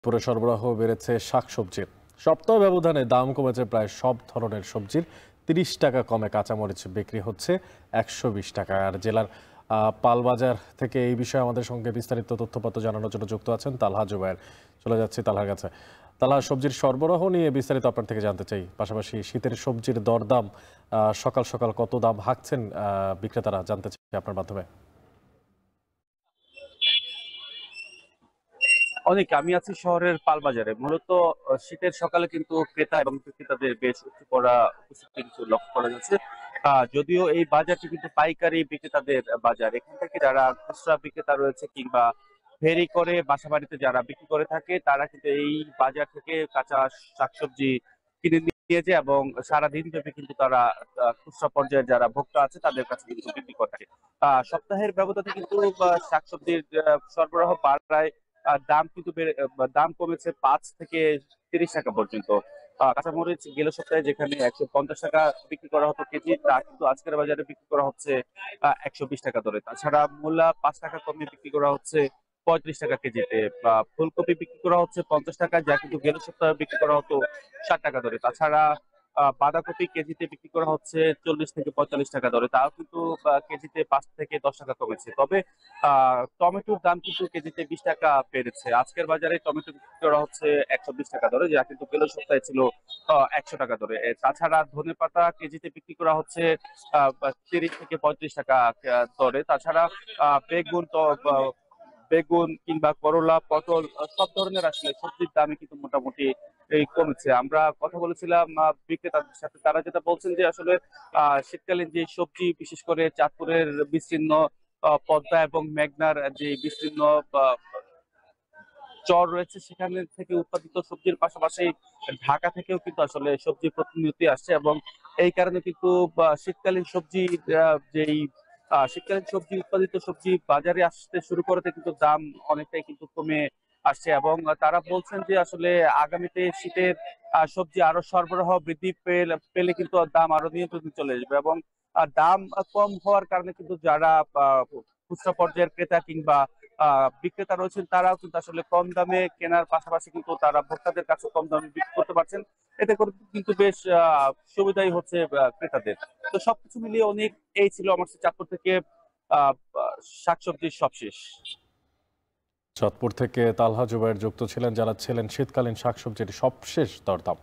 পুরো সরবরাহ বেড়েছে শাকসবজির। সপ্তাহ ব্যবধানে দাম কমেছে প্রায় সব ধরনের সবজির। ৩০ টাকা কমে কাঁচামরিচ বিক্রি হচ্ছে ১২০ টাকায়। আর জেলার পালবাজার থেকে এই বিষয়ে আমাদের সঙ্গে বিস্তারিত তথ্যপত্র জানানোর জন্য যুক্ত আছেন তালহা জুবায়ের। চলে যাচ্ছি তালহার কাছে। তালহা, সবজির সরবরাহ নিয়ে বিস্তারিত আপনার থেকে জানতে চাই। পাশাপাশি শীতের সবজির দরদাম সকাল সকাল কত দাম হাঁকছেন বিক্রেতারা, জানতে চাই আপনার মাধ্যমে। আমি আছি শহরের পালবাজারে। মূলত শীতের সকালে কিন্তু ক্রেতা এবং বিক্রেতাদের বেশ উঠে পড়া উপস্থিতি কিছু লক্ষ্য করা যাচ্ছে। যদিও এই বাজারটি কিন্তু পাইকারি বিক্রেতাদের বাজার। এখান থেকে যারা খুচরা বিক্রেতা রয়েছে কিংবা ফেরি করে বাসা বাড়িতে যারা বিক্রি করে থাকে, তারা কিন্তু এই বাজার থেকে কাঁচা শাকসবজি কিনে নিয়ে যায় এবং সারাদিন ব্যাপী কিন্তু তারা খুচরা পর্যায়ে যারা ভোক্তা আছে তাদের কাছে কিন্তু বিক্রি করে থাকে। সপ্তাহের ব্যবধানে কিন্তু শাকসবজির সরবরাহ বাড়ায় দাম কমেছে ৫ থেকে ৩০ টাকা পর্যন্ত। কাঁচামরিচ গেল সপ্তাহে যেখানে ১৫০ টাকা বিক্রি করা হতো কেজি, তা কিন্তু আজকের বাজারে বিক্রি করা হচ্ছে ১২০ টাকা দরে। তাছাড়া মূলা ৫ টাকা কমে বিক্রি করা হচ্ছে ৩৫ টাকা কেজিতে। ফুলকপি বিক্রি করা হচ্ছে ৫০ টাকা, যা কিন্তু গেল সপ্তাহে বিক্রি করা হতো ৬০ টাকা দরে। তাছাড়া বাঁধাকপি কেজিতে বিক্রি করা হচ্ছে ৪০ থেকে ৪৫ টাকা দরে, তাও কিন্তু কেজিতে ৫ থেকে ১০ টাকা কমেছে। তবে টমেটোর দাম কিন্তু কেজিতে ২০ টাকা বেড়েছে। আজকের বাজারে টমেটো বিক্রি করা হচ্ছে ১২০ টাকা দরে, যা কিন্তু গেল সপ্তাহে ছিল ১০০ টাকা দরে। তাছাড়া ধনেপাতা কেজিতে বিক্রি করা হচ্ছে ৩০ থেকে ৩৫ টাকা দরে। তাছাড়া বেগুন বেগুন কিংবা করলা, পটল সব ধরনের আসলে সবজির দামই কিন্তু মোটামুটি এই কমেছে। আমরা কথা বলেছিলাম বিক্রেতাদের সাথে, তারা যেটা বলছেন যে আসলে শীতকালীন যে সবজি, বিশেষ করে চাঁদপুরের বিস্তীর্ণ পদ্মা এবং মেঘনার যে বিস্তীর্ণ আহ, চর রয়েছে, সেখানে থেকে উৎপাদিত সবজির পাশাপাশি ঢাকা থেকেও কিন্তু আসলে সবজি প্রতিনিয়তই আসছে এবং এই কারণে কিন্তু শীতকালীন সবজি শীতকালীন সবজি, উৎপাদিত সবজি বাজারে আসতে শুরু করতে কিন্তু দাম অনেকটাই কিন্তু কমে আসছে এবং তারা বলছেন যে আসলে আগামীতে শীতের সবজি আরো সরবরাহ বৃদ্ধি পেলে কিন্তু দাম আরো নিয়ন্ত্রণে চলে আসবে এবং দাম কম হওয়ার কারণে কিন্তু যারা খুচরা পর্যায়ের ক্রেতা কিংবা বিক্রেতা রয়েছেন, তারাও কিন্তু আসলে কম দামে কেনার পাশাপাশি কিন্তু তারা ভোক্তাদের কাছে কম দামে বিক্রি করতে পারছেন। এতে করে কিন্তু বেশ সুবিধাই হচ্ছে ক্রেতাদের। তো সবকিছু মিলিয়ে অনেক এই ছিল আমার চাঁদপুর থেকে আহ শাকসবজির সবশেষ। চাঁদপুর থেকে তালহা জুবায়ের যুক্ত ছিলেন, জানাচ্ছিলেন শীতকালীন শাকসবজির সবশেষ দরদাম।